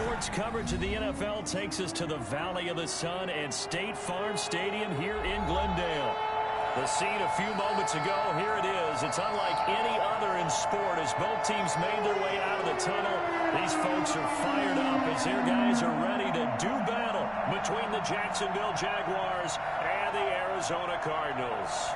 Sports coverage of the NFL takes us to the Valley of the Sun and State Farm Stadium here in Glendale. The scene a few moments ago, here it is. It's unlike any other in sport as both teams made their way out of the tunnel. These folks are fired up as their guys are ready to do battle between the Jacksonville Jaguars and the Arizona Cardinals.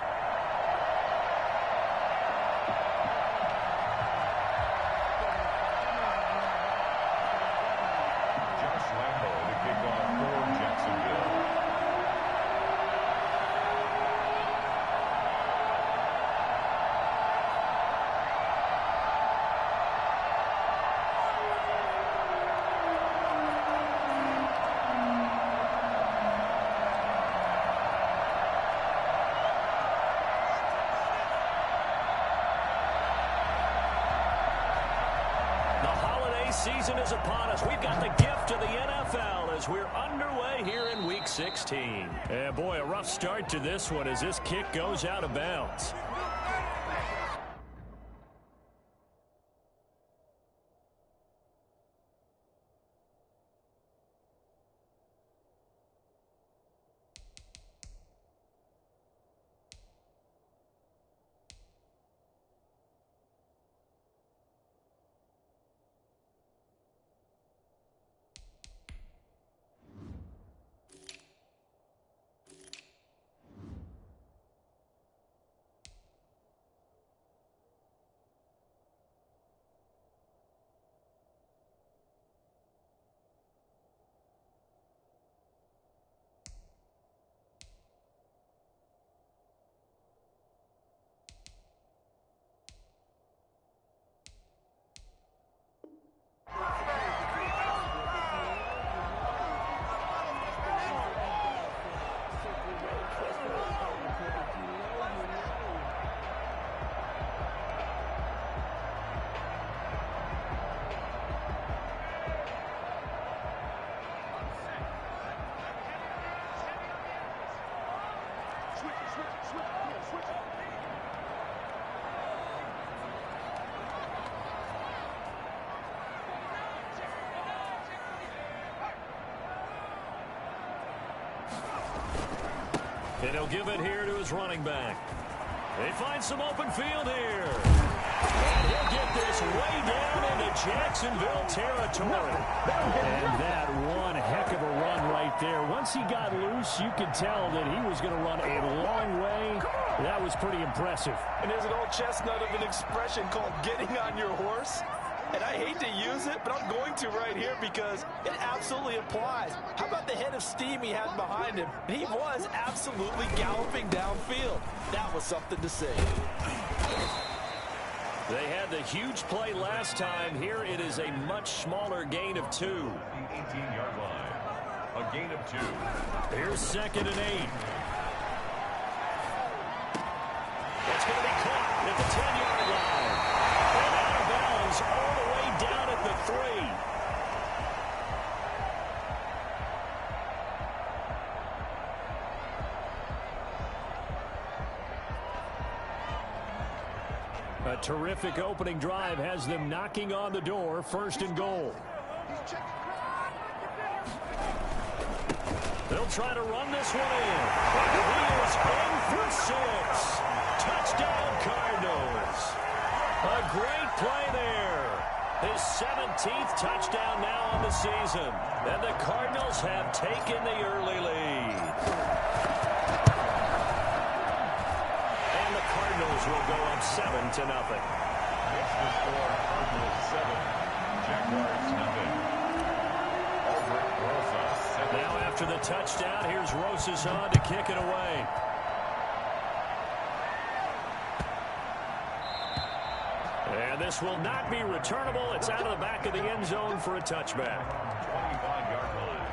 Season is upon us. We've got the gift of the NFL as we're underway here in Week 16. And boy, a rough start to this one as this kick goes out of bounds. And he'll give it here to his running back. They find some open field here. And he'll get this way down into Jacksonville territory. And that one heck of a run right there. Once he got loose, you could tell that he was going to run a long way. That was pretty impressive. And there's an old chestnut of an expression called getting on your horse. And I hate to use it, but I'm going to right here because it absolutely applies. How about the head of steam he had behind him? He was absolutely galloping downfield. That was something to see. They had the huge play last time. Here it is a much smaller gain of 2. The 18-yard line. A gain of 2. Here's 2nd and 8. It's going to be caught at the 10-yard line. And out of bounds all the way down at the 3. A terrific opening drive has them knocking on the door. 1st and goal. They'll try to run this one in. He is in for 6. Touchdown, Cardinals. A great play there. His 17th touchdown now on the season. And the Cardinals have taken the early lead. And the Cardinals will go up 7-0. What's the score? Cardinals 7, Jaguars nothing. Now after the touchdown, here's Rosas on to kick it away. And this will not be returnable. It's out of the back of the end zone for a touchback. 25-yard line.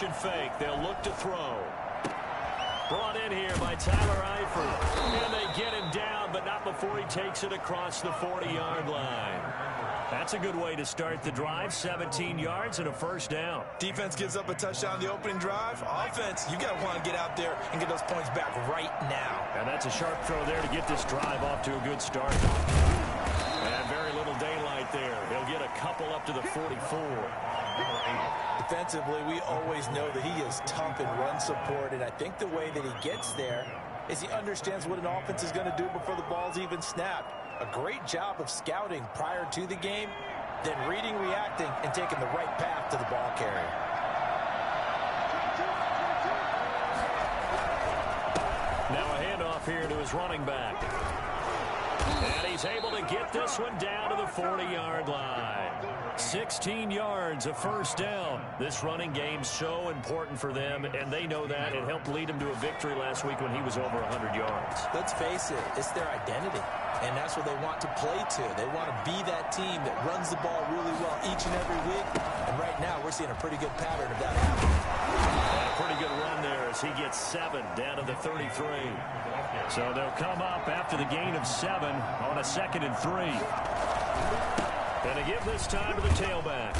Formation fake. They'll look to throw. Brought in here by Tyler Eifert. And they get him down, but not before he takes it across the 40-yard line. That's a good way to start the drive. 17 yards and a first down. Defense gives up a touchdown the opening drive. Offense, you got to want to get out there and get those points back right now. And that's a sharp throw there to get this drive off to a good start. And very little daylight there. He'll get a couple up to the 44. Defensively, we always know that he is tough in run support, and I think the way that he gets there is he understands what an offense is going to do before the ball's even snapped. A great job of scouting prior to the game, then reading, reacting, and taking the right path to the ball carrier. Now a handoff here to his running back. And he's able to get this one down to the 40-yard line. 16 yards, a first down. This running game's so important for them, and they know that. It helped lead him to a victory last week when he was over 100 yards. Let's face it, it's their identity, and that's what they want to play to. They want to be that team that runs the ball really well each and every week, and right now we're seeing a pretty good pattern of that happening. And a pretty good run there as he gets 7 down to the 33. So they'll come up after the gain of 7 on a 2nd and 3. And to give this time to the tailback.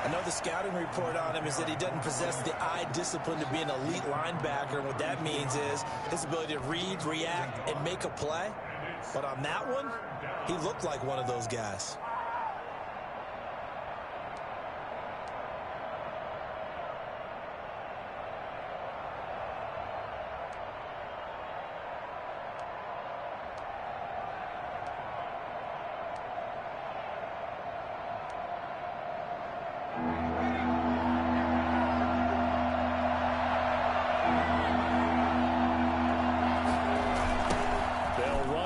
I know the scouting report on him is that he doesn't possess the eye discipline to be an elite linebacker. And what that means is his ability to read, react, and make a play. But on that one, he looked like one of those guys.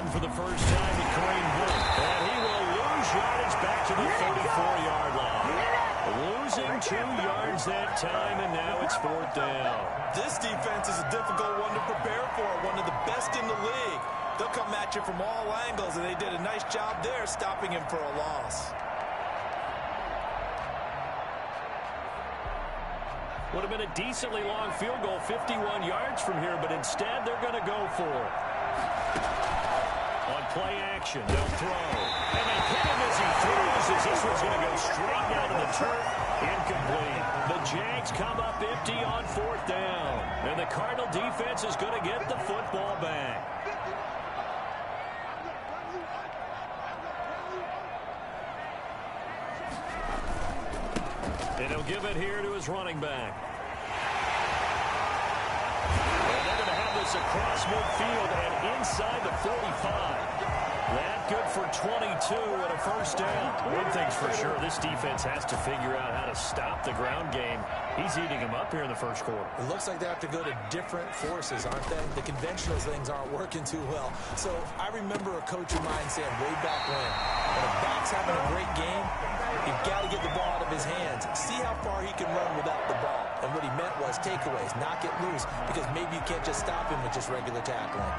For the first time to Kareem Hunt. And he will lose yardage back to the 44-yard line. Losing 2 yards that time, and now it's 4th down. This defense is a difficult one to prepare for, one of the best in the league. They'll come at you from all angles, and they did a nice job there stopping him for a loss. Would have been a decently long field goal, 51 yards from here, but instead they're going to go for it. On play action, they'll throw. And they hit him as he throws, as this one's going to go straight down to the turf. Incomplete. The Jags come up empty on 4th down. And the Cardinal defense is going to get the football back. And he'll give it here to his running back. And they're going to have this across midfield and inside the 45. That good for 22 and a first down. One thing's for sure, this defense has to figure out how to stop the ground game. He's eating them up here in the first quarter. It looks like they have to go to different forces, aren't they? The conventional things aren't working too well. So I remember a coach of mine saying way back when a back's having a great game, you've got to get the ball out of his hands. See how far he can run without the ball. And what he meant was takeaways, knock it loose, because maybe you can't just stop him with just regular tackling.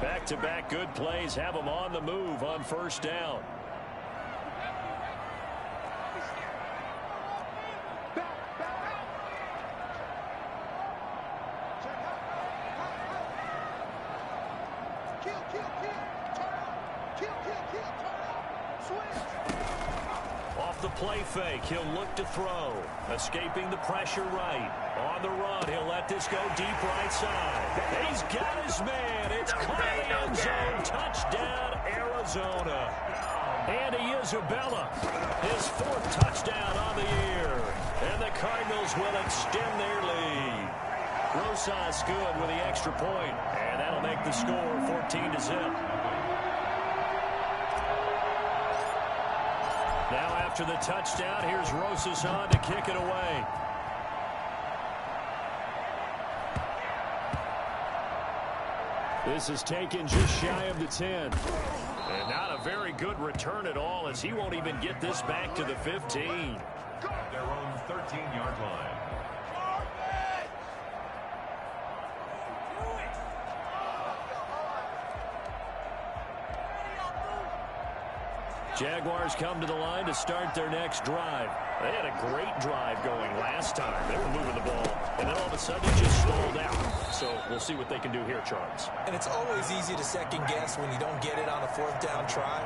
Back-to-back good plays have them on the move on first down. Off the play fake, he'll look to throw. Escaping the pressure right. On the run, he'll let this go deep right side. He's got his man. It's caught in the end zone. Touchdown, Arizona. Andy Isabella, his 4th touchdown on the year. And the Cardinals will extend their lead. Rosas good with the extra point, and that'll make the score 14-0. Now after the touchdown, here's Rosas on to kick it away. This is taken just shy of the 10. And not a very good return at all, as he won't even get this back to the 15. At their own 13-yard line. Jaguars come to the line to start their next drive. They had a great drive going last time. They were moving the ball, and then all of a sudden it just stalled out. So we'll see what they can do here, Charles. And it's always easy to second guess when you don't get it on a fourth down try.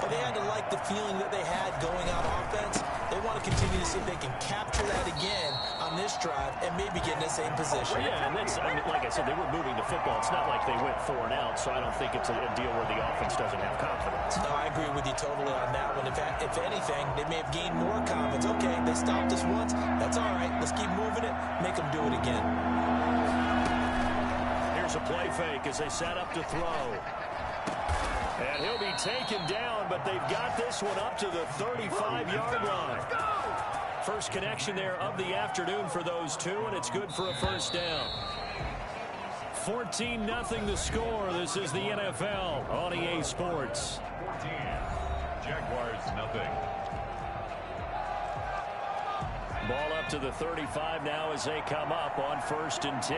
But they had to like the feeling that they had going out offense. They want to continue to see if they can capture that again on this drive and maybe get in the same position. Well, yeah, and that's, I mean, like I said, they were moving the football. It's not like they went 4 and out, so I don't think it's a deal where the offense doesn't have confidence. No, I agree with you totally on that one. If anything, they may have gained more confidence. Okay, they stopped us once. That's all right. Let's keep moving it. Make them do it again. Here's a play fake as they set up to throw. And he'll be taken down, but they've got this one up to the 35-yard line. First connection there of the afternoon for those two, and it's good for a first down. 14-0 the score. This is the NFL on EA Sports. 14. Jaguars, nothing. Ball up to the 35 now as they come up on 1st and 10.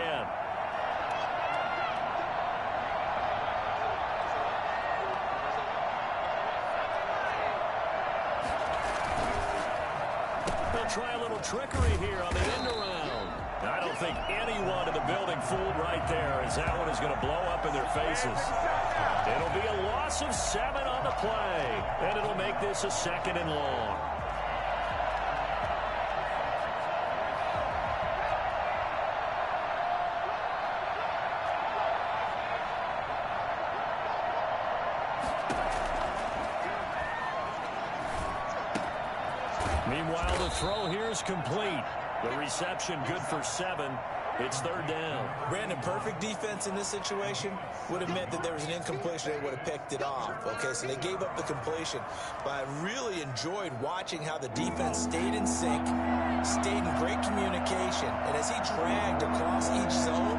They'll try a little trickery here on the end around. I don't think anyone in the building fooled right there, as that one is going to blow up in their faces. It'll be a loss of 7 on the play, and it'll make this a 2nd and long. Meanwhile, the throw here is complete. The reception good for 7. It's 3rd down. Brandon, perfect defense in this situation would have meant that there was an incompletion. They would have picked it off. Okay, so they gave up the completion. But I really enjoyed watching how the defense stayed in sync, stayed in great communication. And as he dragged across each zone,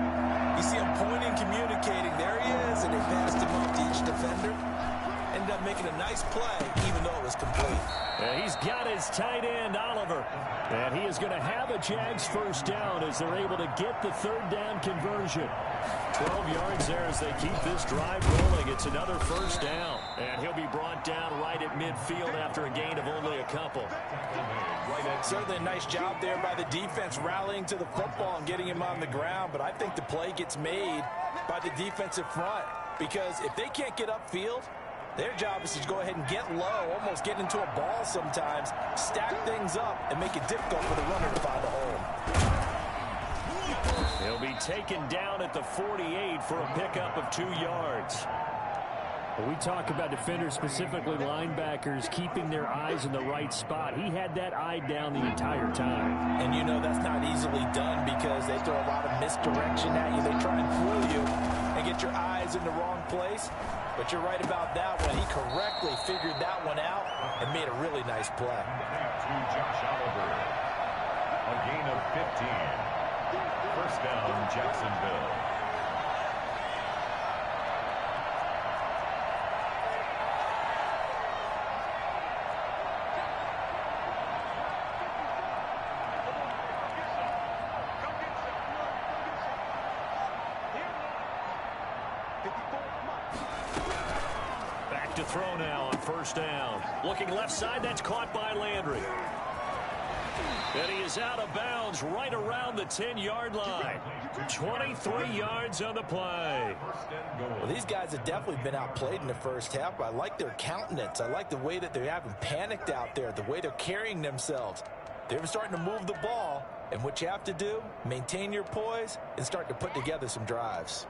you see him pointing, communicating. There he is, and they passed him up to each defender. Ended up making a nice play, even though it was complete. And he's got his tight end, Oliver. And he is going to have a Jags first down as they're able to get the 3rd down conversion. 12 yards there as they keep this drive rolling. It's another first down. And he'll be brought down right at midfield after a gain of only a couple. Certainly a nice job there by the defense rallying to the football and getting him on the ground. But I think the play gets made by the defensive front. Because if they can't get upfield, their job is to go ahead and get low, almost get into a ball sometimes, stack things up, and make it difficult for the runner to find a hole. He'll be taken down at the 48 for a pickup of 2 yards. We talk about defenders, specifically linebackers, keeping their eyes in the right spot. He had that eye down the entire time. And you know that's not easily done because they throw a lot of misdirection at you. They try and fool you and get your eyes in the wrong place. But you're right about that one. He correctly figured that one out and made a really nice play. To Josh Oliver. A gain of 15. First down, Jacksonville. Back to throw now on 1st down. Looking left side, that's caught by Landry. And he is out of bounds right around the 10-yard line. 23 yards on the play. Well, these guys have definitely been outplayed in the first half, but I like their countenance. I like the way that they haven't panicked out there, the way they're carrying themselves. They're starting to move the ball, and what you have to do, maintain your poise and start to put together some drives.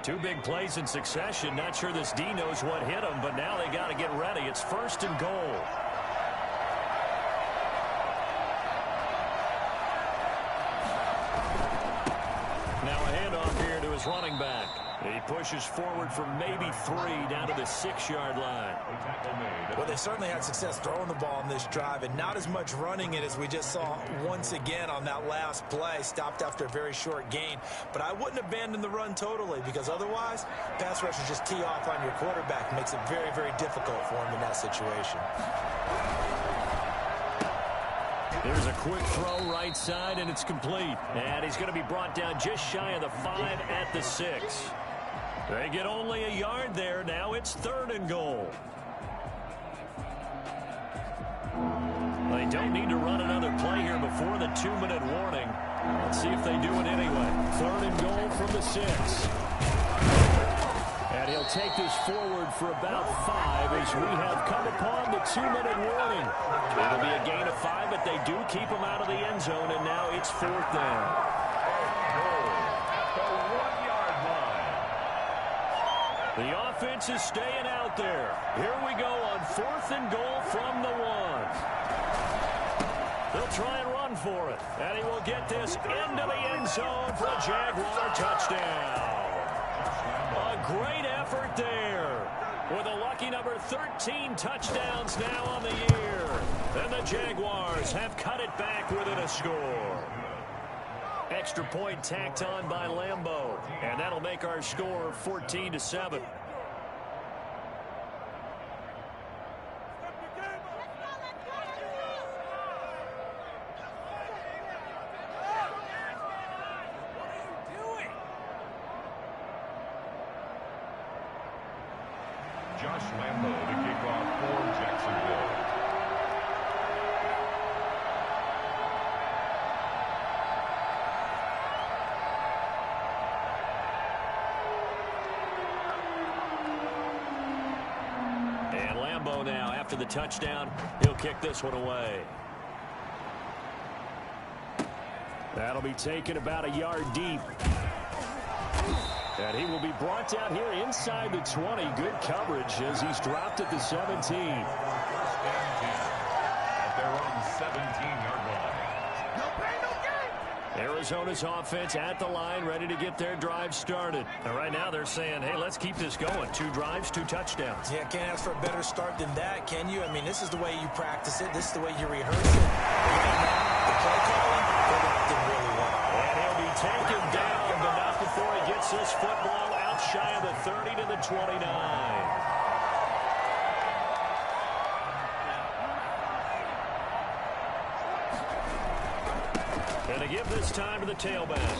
2 big plays in succession. Not sure this D knows what hit him, but now they got to get ready. It's 1st and goal. Now a handoff here to his running back. He pushes forward for maybe 3 down to the 6-yard line. Well, they certainly had success throwing the ball in this drive and not as much running it as we just saw once again on that last play. Stopped after a very short gain. But I wouldn't abandon the run totally because otherwise, pass rushers just tee off on your quarterback. Makes it very, very difficult for him in that situation. There's a quick throw right side, and it's complete. And he's going to be brought down just shy of the 5 at the 6. They get only a yard there. Now it's 3rd and goal. They don't need to run another play here before the 2-minute warning. Let's see if they do it anyway. 3rd and goal from the 6. And he'll take this forward for about 5 as we have come upon the 2-minute warning. It'll be a gain of 5, but they do keep him out of the end zone, and now it's 4th down. The offense is staying out there. Here we go on 4th and goal from the 1. They'll try and run for it. And he will get this into the end zone for a Jaguar touchdown. A great effort there. With a lucky number 13 touchdowns now on the year. And the Jaguars have cut it back within a score. Extra point tacked on by Lambeau. And that'll make our score 14-7. Josh Lambeau to kick off for Jacksonville. And Lambeau now, after the touchdown, he'll kick this one away. That'll be taken about a yard deep. And he will be brought down here inside the 20. Good coverage as he's dropped at the 17. First and 10 at their own 17-yard line. Arizona's offense at the line, ready to get their drive started. And right now they're saying, hey, let's keep this going. 2 drives, 2 touchdowns. Yeah, can't ask for a better start than that, can you? I mean, this is the way you practice it. This is the way you rehearse it. The play calling, they're acting really well. And he'll be taken down, but not before he gets this football out shy of the 30 to the 29. And to give this time to the tailback.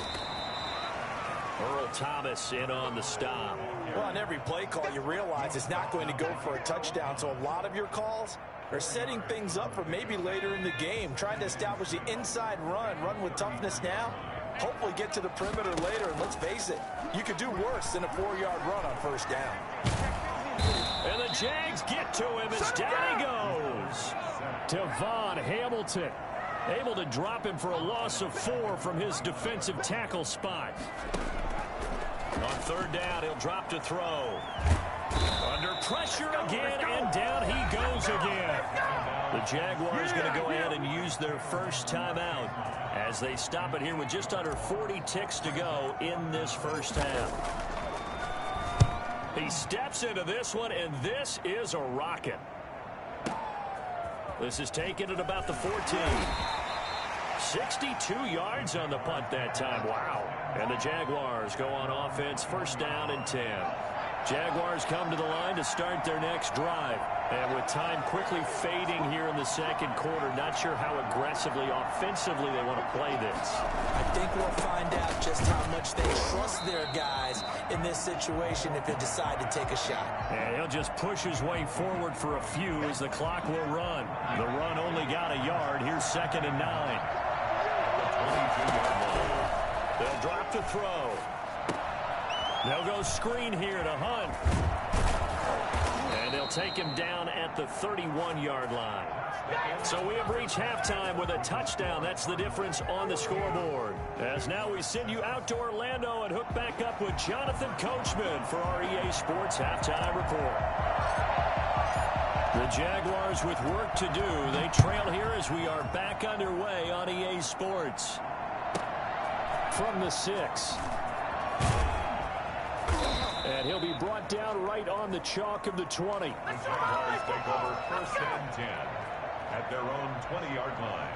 Earl Thomas in on the stop. Well, on every play call, you realize it's not going to go for a touchdown. So a lot of your calls are setting things up for maybe later in the game, trying to establish the inside run with toughness now, hopefully get to the perimeter later. And let's face it, you could do worse than a 4-yard run on 1st down. And the Jags get to him as down he goes. Devon Hamilton able to drop him for a loss of 4 from his defensive tackle spot. On 3rd down, he'll drop to throw. Under pressure again, and down he goes again. The Jaguars going to go ahead and use their first timeout as they stop it here with just under 40 ticks to go in this first half. He steps into this one, and this is a rocket. This is taken at about the 14. 62 yards on the punt that time. Wow. And the Jaguars go on offense, 1st down and 10. Jaguars come to the line to start their next drive. And with time quickly fading here in the 2nd quarter, not sure how aggressively, offensively they want to play this. I think we'll find out just how much they trust their guys in this situation if they decide to take a shot. And he'll just push his way forward for a few as the clock will run. The run only got a yard. Here's 2nd and 9. They'll drop to throw. They'll go screen here to Hunt. And they'll take him down at the 31-yard line. So we have reached halftime with a touchdown. That's the difference on the scoreboard. As now we send you out to Orlando and hook back up with Jonathan Coachman for our EA Sports Halftime Report. The Jaguars with work to do. They trail here as we are back underway on EA Sports. From the 6. And he'll be brought down right on the chalk of the 20. The Jaguars take over 1st and 10 at their own 20-yard line.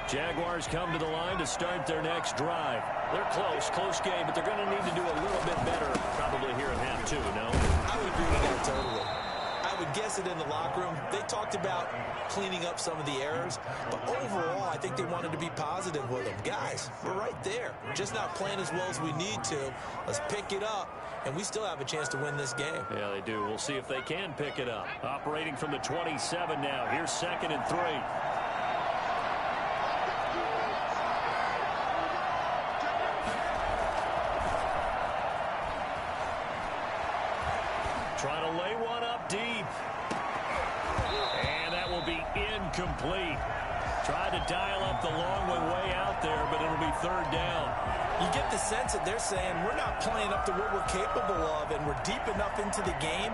Jaguars come to the line to start their next drive. They're close game, but they're going to need to do a little bit better probably here in half 2, no? I would agree with that totally. I would guess it in the locker room. They talked about cleaning up some of the errors, but overall, I think they wanted to be positive with them. Guys, we're right there. Just not playing as well as we need to. Let's pick it up, and we still have a chance to win this game. Yeah, they do. We'll see if they can pick it up. Operating from the 27 now. Here's 2nd and 3. Trying to lay one up deep. And that will be incomplete. Tried to dial up the long one way out there, but it'll be 3rd down. You get the sense that they're saying we're not playing up to what we're capable of, and we're deep enough into the game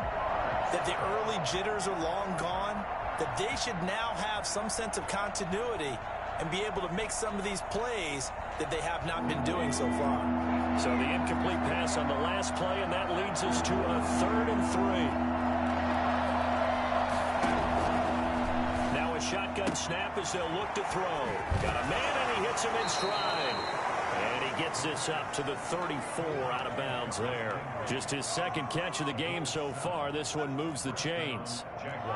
that the early jitters are long gone, that they should now have some sense of continuity and be able to make some of these plays that they have not been doing so far. So the incomplete pass on the last play, and that leads us to a 3rd and 3. Now a shotgun snap as they'll look to throw. Got a man, and he hits him in stride. And he gets this up to the 34 out of bounds there. Just his 2nd catch of the game so far. This one moves the chains.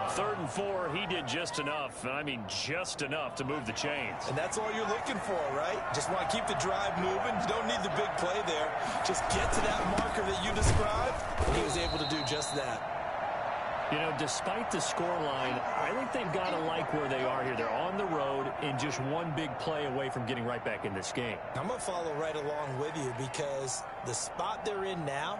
3rd and 4, he did just enough. I mean, just enough to move the chains. And that's all you're looking for, right? Just want to keep the drive moving. You don't need the big play there. Just get to that marker that you described. And he was able to do just that. You know, despite the scoreline, I think they've got to like where they are here. They're on the road and just one big play away from getting right back in this game. I'm going to follow right along with you because the spot they're in now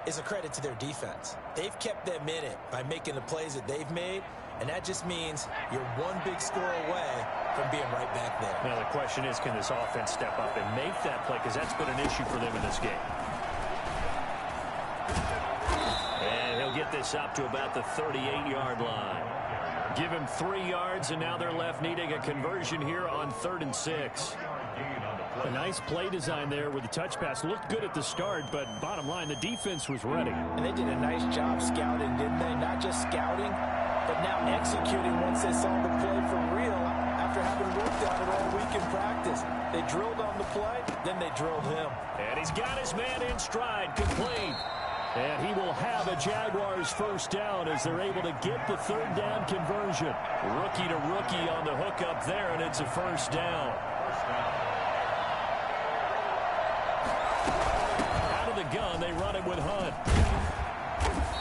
is a credit to their defense. They've kept them in it by making the plays that they've made, and that just means you're one big score away from being right back there. Now, the question is, can this offense step up and make that play? Because that's been an issue for them in this game. And he'll get this up to about the 38-yard line. Give him 3 yards, and now they're left needing a conversion here on 3rd and 6. A nice play design there with the touch pass. Looked good at the start, but bottom line, the defense was ready. And they did a nice job scouting, didn't they? Not just scouting, but now executing once they saw the play for real after having worked on it all week in practice. They drilled on the play, then they drilled him. And he's got his man in stride, complete. And he will have a Jaguars 1st down as they're able to get the 3rd down conversion. Rookie to rookie on the hook up there, and it's a 1st down. Out of the gun, they run it with Hunt.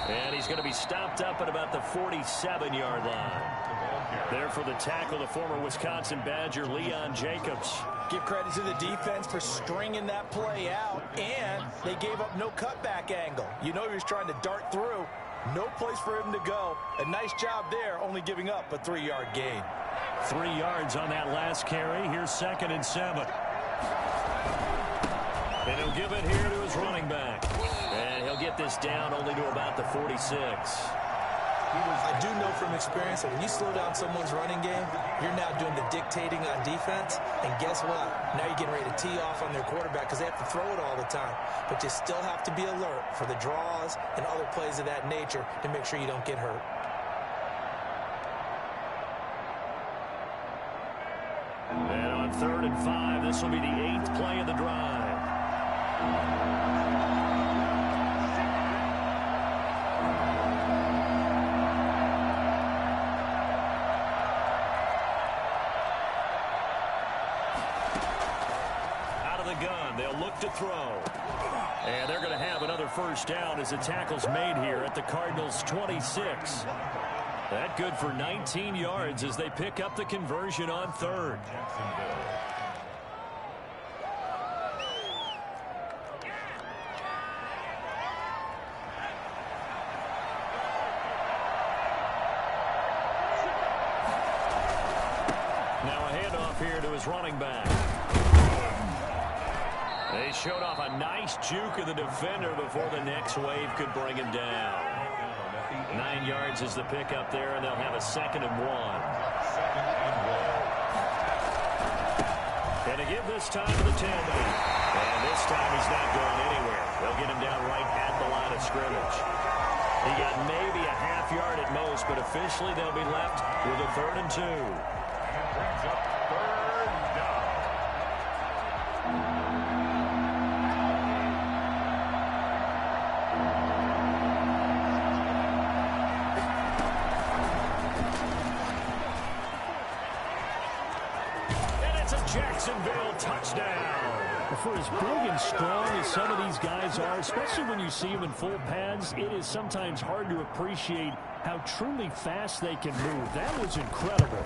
And he's going to be stopped up at about the 47-yard line. There for the tackle, the former Wisconsin Badger, Leon Jacobs. Give credit to the defense for stringing that play out, and they gave up no cutback angle. You know he was trying to dart through. No place for him to go. A nice job there, only giving up a 3-yard gain. 3 yards on that last carry. Here's 2nd and 7. And he'll give it here to his running back. And he'll get this down only to about the 46. I do know from experience that when you slow down someone's running game, you're now doing the dictating on defense. And guess what? Now you're getting ready to tee off on their quarterback because they have to throw it all the time. But you still have to be alert for the draws and other plays of that nature to make sure you don't get hurt. And on 3rd and 5, this will be the 8th play of the drive. They'll look to throw. And they're going to have another 1st down as the tackle's made here at the Cardinals' 26. That good for 19 yards as they pick up the conversion on 3rd. Now a handoff here to his running back. They showed off a nice juke of the defender before the next wave could bring him down. 9 yards is the pickup there, and they'll have a 2nd and 1. And to give this time to the tailback. And this time he's not going anywhere. They'll get him down right at the line of scrimmage. He got maybe a half yard at most, but officially they'll be left with a 3rd and 2. And brings up 3rd down. Jacksonville touchdown. For as big and strong as some of these guys are, especially when you see them in full pads, it is sometimes hard to appreciate how truly fast they can move. That was incredible.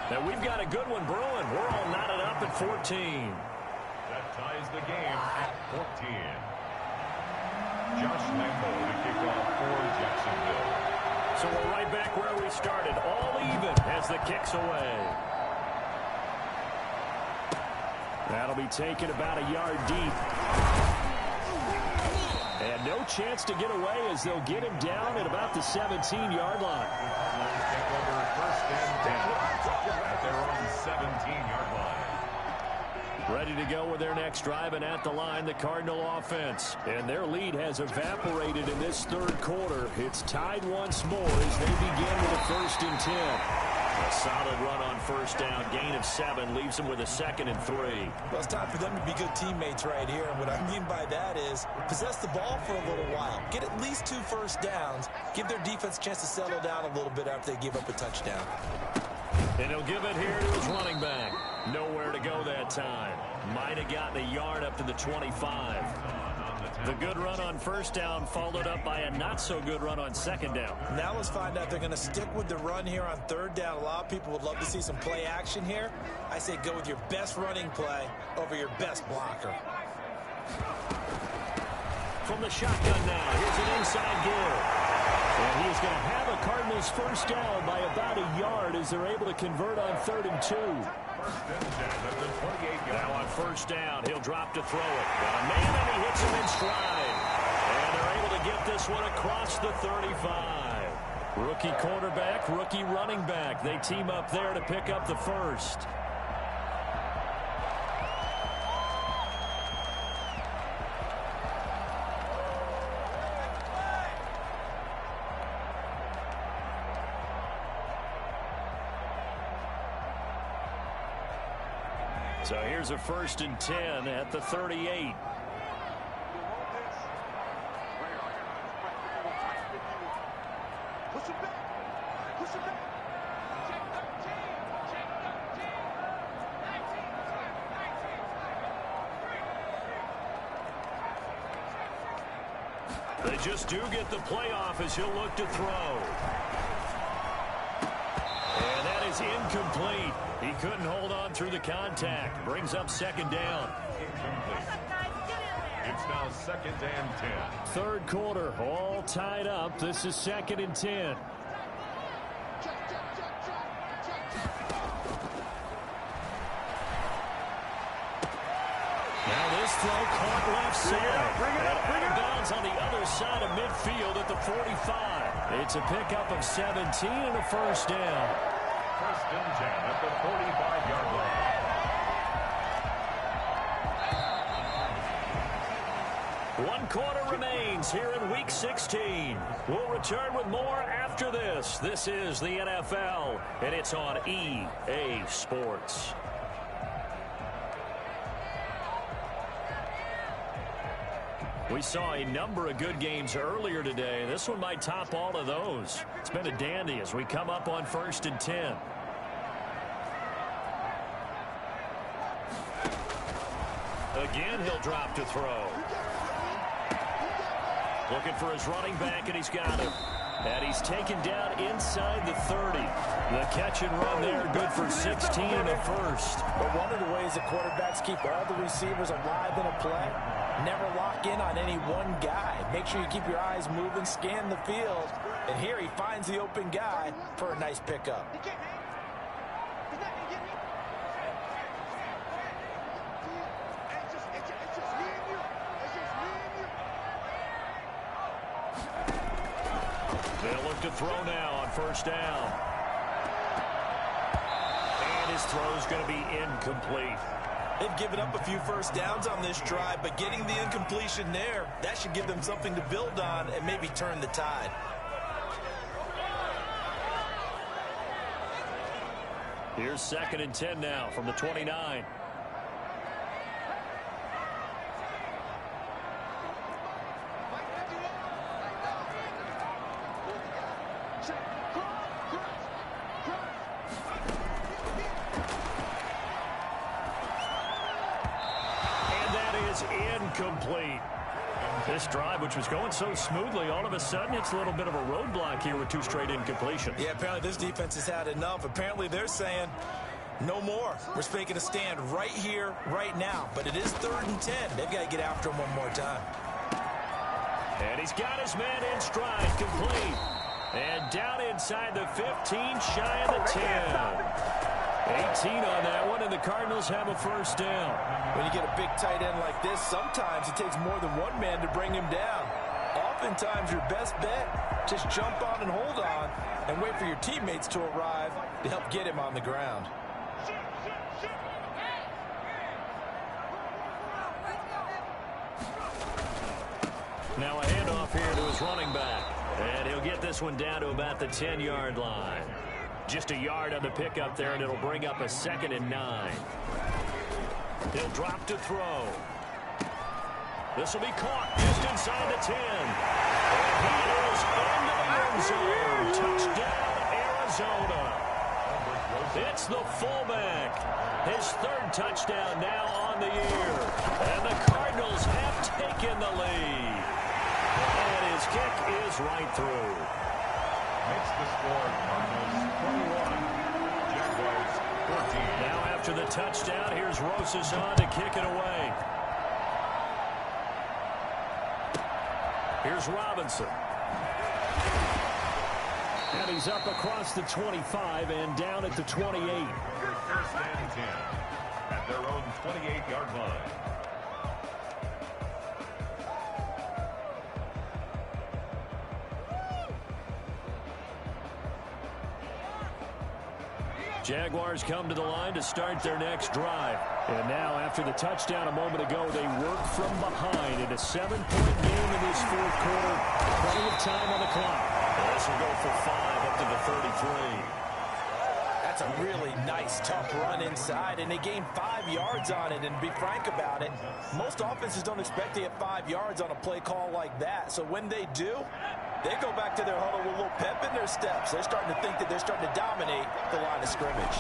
And we've got a good one brewing. We're all knotted up at 14. That ties the game at 14. Josh Lambo to kick off for Jacksonville. So we're right back where we started, all even as the kick's away. That'll be taken about a yard deep. And no chance to get away as they'll get him down at about the 17-yard line. Take over first and 10 at their own 17-yard line. Ready to go with their next drive, and at the line, the Cardinal offense. And their lead has evaporated in this third quarter. It's tied once more as they begin with a 1st and 10. A solid run on first down, gain of 7, leaves them with a 2nd and 3. Well, it's time for them to be good teammates right here. And what I mean by that is possess the ball for a little while. Get at least 2 first downs. Give their defense a chance to settle down a little bit after they give up a touchdown. And he'll give it here to his running back. Nowhere to go that time. Might have gotten a yard up to the 25. The good run on first down followed up by a not-so-good run on second down. Now let's find out if they're going to stick with the run here on third down. A lot of people would love to see some play action here. I say go with your best running play over your best blocker. From the shotgun now, here's an inside give. And he's going to have a Cardinals first down by about a yard as they're able to convert on 3rd and 2. Now on first down, he'll drop to throw it. Got a man, and he hits him in stride. And they're able to get this one across the 35. Rookie quarterback, rookie running back. They team up there to pick up the first. So here's a 1st and 10 at the 38. They just do get the playoff as he'll look to throw. And that is incomplete. He couldn't hold on through the contact. Brings up 2nd down. It's now 2nd and 10. Third quarter, all tied up. This is 2nd and 10. Now this throw caught left side. Bring it up. Bounds on the other side of midfield at the 45. It's a pickup of 17 and a first down. 1st and 10 at the 45-yard line. 1 quarter remains here in Week 16. We'll return with more after this. This is the NFL, and it's on EA Sports. We saw a number of good games earlier today. This one might top all of those. It's been a dandy as we come up on 1st and 10. Again, he'll drop to throw. Looking for his running back, and he's got him. And he's taken down inside the 30. The catch and run there, good for 16 and a first. But one of the ways the quarterbacks keep all the receivers alive in a play, never lock in on any one guy. Make sure you keep your eyes moving, scan the field. And here he finds the open guy for a nice pickup. They'll look to throw now on first down. And his throw's going to be incomplete. They've given up a few first downs on this drive, but getting the incompletion there, that should give them something to build on and maybe turn the tide. Here's 2nd and 10 now from the 29. is incomplete. This drive, which was going so smoothly, all of a sudden it's a little bit of a roadblock here with 2 straight incompletions. Yeah, apparently this defense has had enough. Apparently they're saying no more. We're making a stand right here, right now. But it is 3rd and 10. They've got to get after him one more time. And he's got his man in stride, complete. And down inside the 15, shy of the 10. 18 on that one, and the Cardinals have a first down. When you get a big tight end like this, sometimes it takes more than one man to bring him down. Oftentimes, your best bet, just jump on and hold on and wait for your teammates to arrive to help get him on the ground. Now a handoff here to his running back. And he'll get this one down to about the 10-yard line. Just a yard on the pickup there, and it'll bring up a 2nd and 9. He'll drop to throw. This will be caught just inside the 10. And he is into the end zone. Touchdown, Arizona. It's the fullback. His 3rd touchdown now on the year. And the Cardinals have taken the lead. And his kick is right through. Makes the score Cardinals 21, Jaguars 14. Now after the touchdown, here's Rosas on to kick it away. Here's Robinson. And he's up across the 25 and down at the 28. Your 1st and 10 at their own 28-yard line. Jaguars come to the line to start their next drive. And now, after the touchdown a moment ago, they work from behind in a 7-point game in this 4th quarter. Plenty of time on the clock. This will go for 5 up to the 33. That's a really nice, tough run inside, and they gained 5 yards on it. And to be frank about it, most offenses don't expect to get 5 yards on a play call like that. So when they do, they go back to their huddle with a little pep in their steps. They're starting to think that they're starting to dominate the line of scrimmage.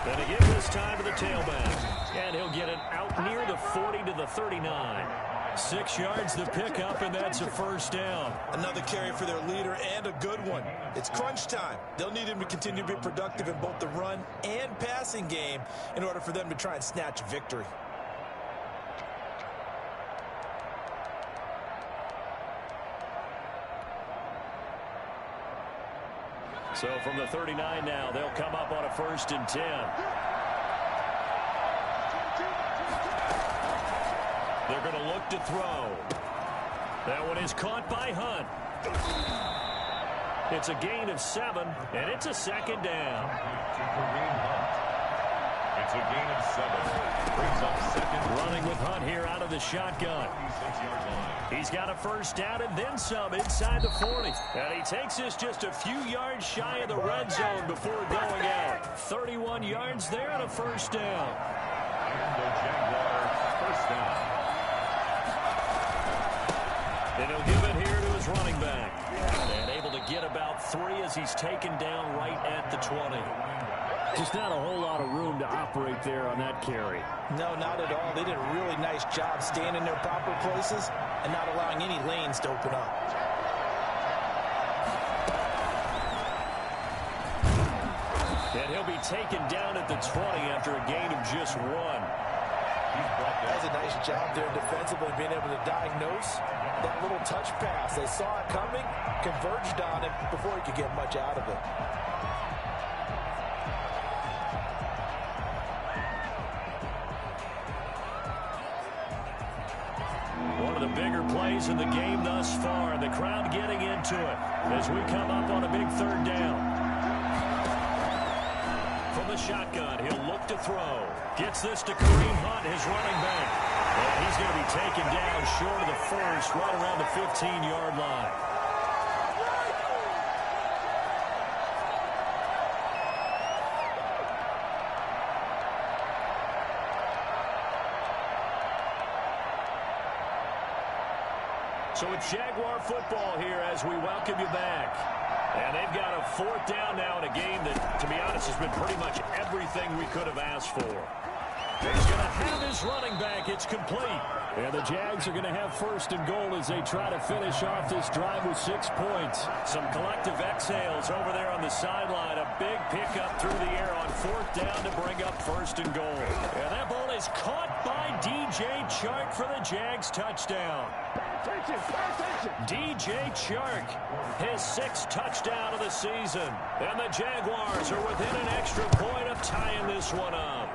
Then he gives this time to the tailback. And he'll get it out near the 40 to the 39. 6 yards the pickup, and that's a first down. Another carry for their leader, and a good one. It's crunch time. They'll need him to continue to be productive in both the run and passing game in order for them to try and snatch a victory. So from the 39 now, they'll come up on a 1st and 10. They're going to look to throw. That one is caught by Hunt. It's a gain of 7, and it's a 2nd down. It's a gain of 7. Brings up 2nd. Running with Hunt here out of the shotgun. He's got a first down and then some inside the 40. And he takes this just a few yards shy of the red zone before going out. 31 yards there and a first down. And the Jaguars first down. And he'll give it here to his running back. And able to get about 3 as he's taken down right at the 20. Just not a whole lot of room to operate there on that carry. No, not at all. They did a really nice job staying in their proper places and not allowing any lanes to open up. And he'll be taken down at the 20 after a gain of just 1. Does a nice job there defensively, being able to diagnose that little touch pass. They saw it coming, converged on it before he could get much out of it. One of the bigger plays in the game thus far, and the crowd getting into it as we come up on a big 3rd down. From the shotgun, he'll look to throw. Gets this to Kareem Hunt, his running back. And he's going to be taken down short of the 1st, right around the 15-yard line. So it's Jaguar football here as we welcome you back. And they've got a 4th down now in a game that, to be honest, has been pretty much everything we could have asked for. He's going to have his his running back. It's complete. And the Jags are going to have first and goal as they try to finish off this drive with 6 points. Some collective exhales over there on the sideline. A big pickup through the air on 4th down to bring up first and goal. And that ball is caught by DJ Chark for the Jags touchdown. DJ Chark, his 6th touchdown of the season. And the Jaguars are within an extra point of tying this one up.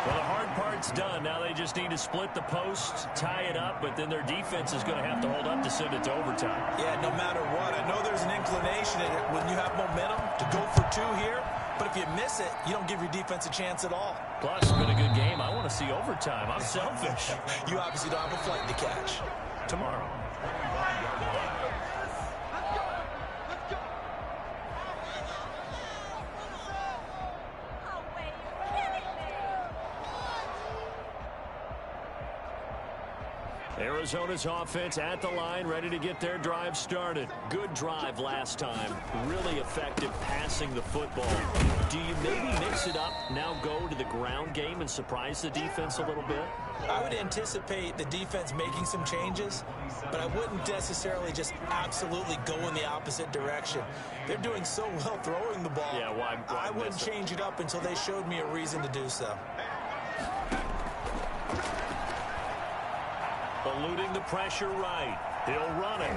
Well, the hard part's done. Now they just need to split the posts, tie it up, but then their defense is going to have to hold up to send it to overtime. Yeah, no matter what. I know there's an inclination in it when you have momentum to go for 2 here, but if you miss it, you don't give your defense a chance at all. Plus, it's been a good game. I want to see overtime. I'm selfish. You obviously don't have a flight to catch. Tomorrow. Arizona's offense at the line, ready to get their drive started. Good drive last time. Really effective passing the football. Do you maybe mix it up, now go to the ground game and surprise the defense a little bit? I would anticipate the defense making some changes, but I wouldn't necessarily just absolutely go in the opposite direction. They're doing so well throwing the ball. Yeah, why I wouldn't change it up until they showed me a reason to do so. Eluding the pressure right. He'll run it.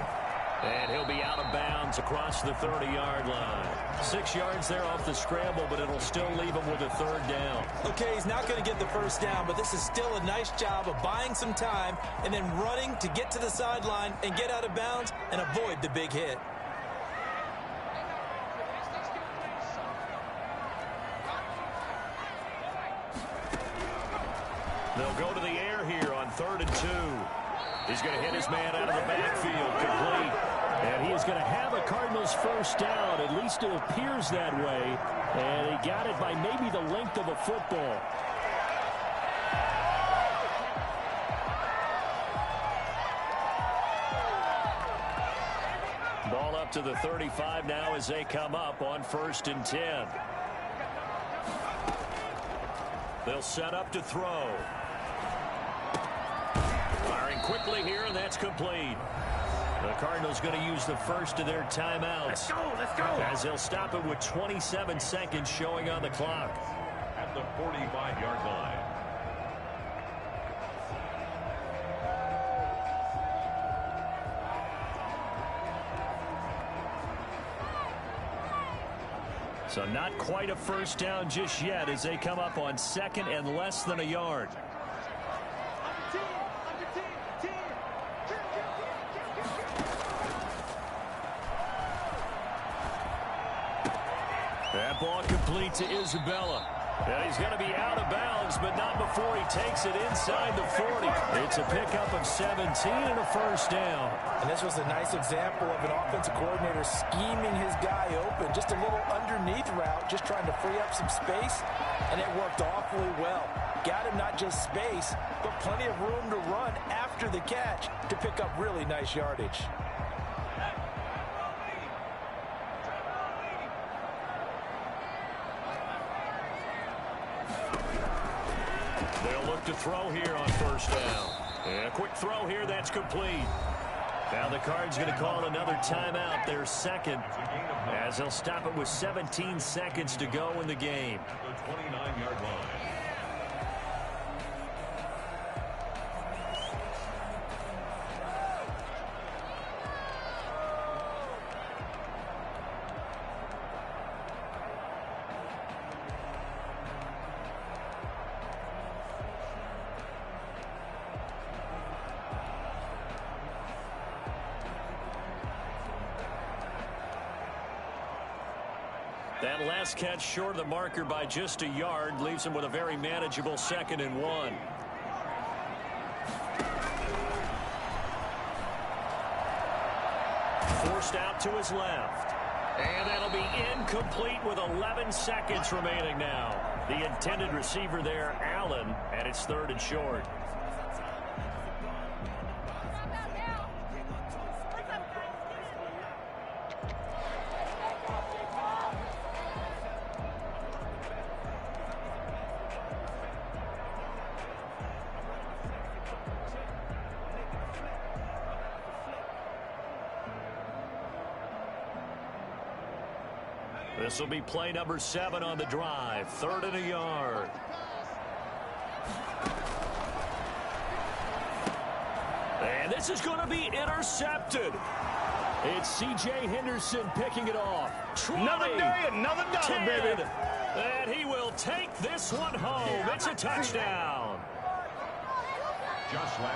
And he'll be out of bounds across the 30-yard line. 6 yards there off the scramble, but it'll still leave him with a 3rd down. Okay, he's not going to get the first down, but this is still a nice job of buying some time and then running to get to the sideline and get out of bounds and avoid the big hit. They'll go to the air here on 3rd and 2. He's going to hit his man out of the backfield, complete. And he is going to have a Cardinals first down. At least it appears that way. And he got it by maybe the length of a football. Ball up to the 35 now as they come up on 1st and 10. They'll set up to throw. Firing quickly here, and that's complete. The Cardinals going to use the first of their timeouts. Let's go. As they'll stop it with 27 seconds showing on the clock. At the 45-yard line. So not quite a first down just yet as they come up on 2nd and less than a yard. That ball complete to Isabella. And he's going to be out of bounds, but not before he takes it inside the 40. It's a pickup of 17 and a first down. And this was a nice example of an offensive coordinator scheming his guy open. Just a little underneath route, just trying to free up some space, and it worked awfully well. Got him not just space, but plenty of room to run after the catch to pick up really nice yardage. They'll look to throw here on first down. And a quick throw here, that's complete. Now the Cards going to call another timeout, their 2nd, as they'll stop it with 17 seconds to go in the game. The 29-yard line. That last catch short of the marker by just a yard leaves him with a very manageable 2nd and 1. Forced out to his left. And that'll be incomplete with 11 seconds remaining now. The intended receiver there, Allen, and it's 3rd and short. This will be play number 7 on the drive. 3rd and a yard. And this is going to be intercepted. It's C.J. Henderson picking it off. 20, another day, another dollar, 10, baby. and he will take this one home. It's a touchdown.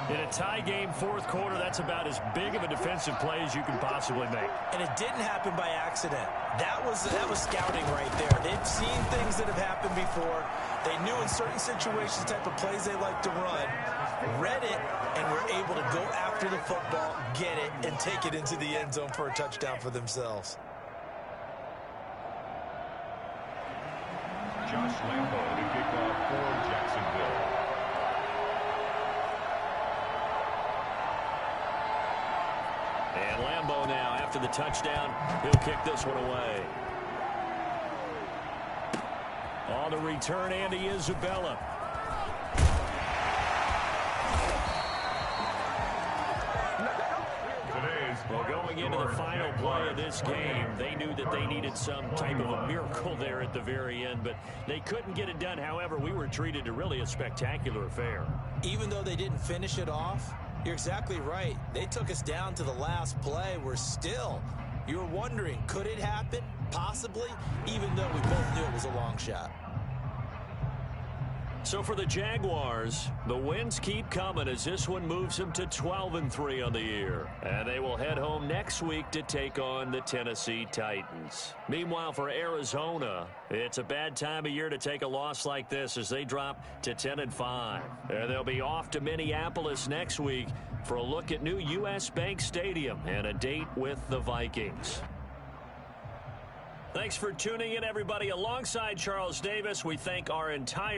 In a tie game, 4th quarter, that's about as big of a defensive play as you can possibly make. And it didn't happen by accident. That was scouting right there. They've seen things that have happened before. They knew in certain situations the type of plays they like to run, read it, and were able to go after the football, get it, and take it into the end zone for a touchdown for themselves. Josh Lambo to kick off for Jacksonville. And Lambo now, after the touchdown, he'll kick this one away. On the return, Andy Isabella. Well, going into the final play of this game, they knew that they needed some type of a miracle there at the very end, but they couldn't get it done. However, we were treated to really a spectacular affair. Even though they didn't finish it off, you're exactly right. They took us down to the last play. You were wondering, could it happen? Possibly, even though we both knew it was a long shot. So for the Jaguars, the wins keep coming as this one moves them to 12-3 on the year. And they will head home next week to take on the Tennessee Titans. Meanwhile, for Arizona, it's a bad time of year to take a loss like this as they drop to 10-5. And they'll be off to Minneapolis next week for a look at new U.S. Bank Stadium and a date with the Vikings. Thanks for tuning in, everybody. Alongside Charles Davis, we thank our entire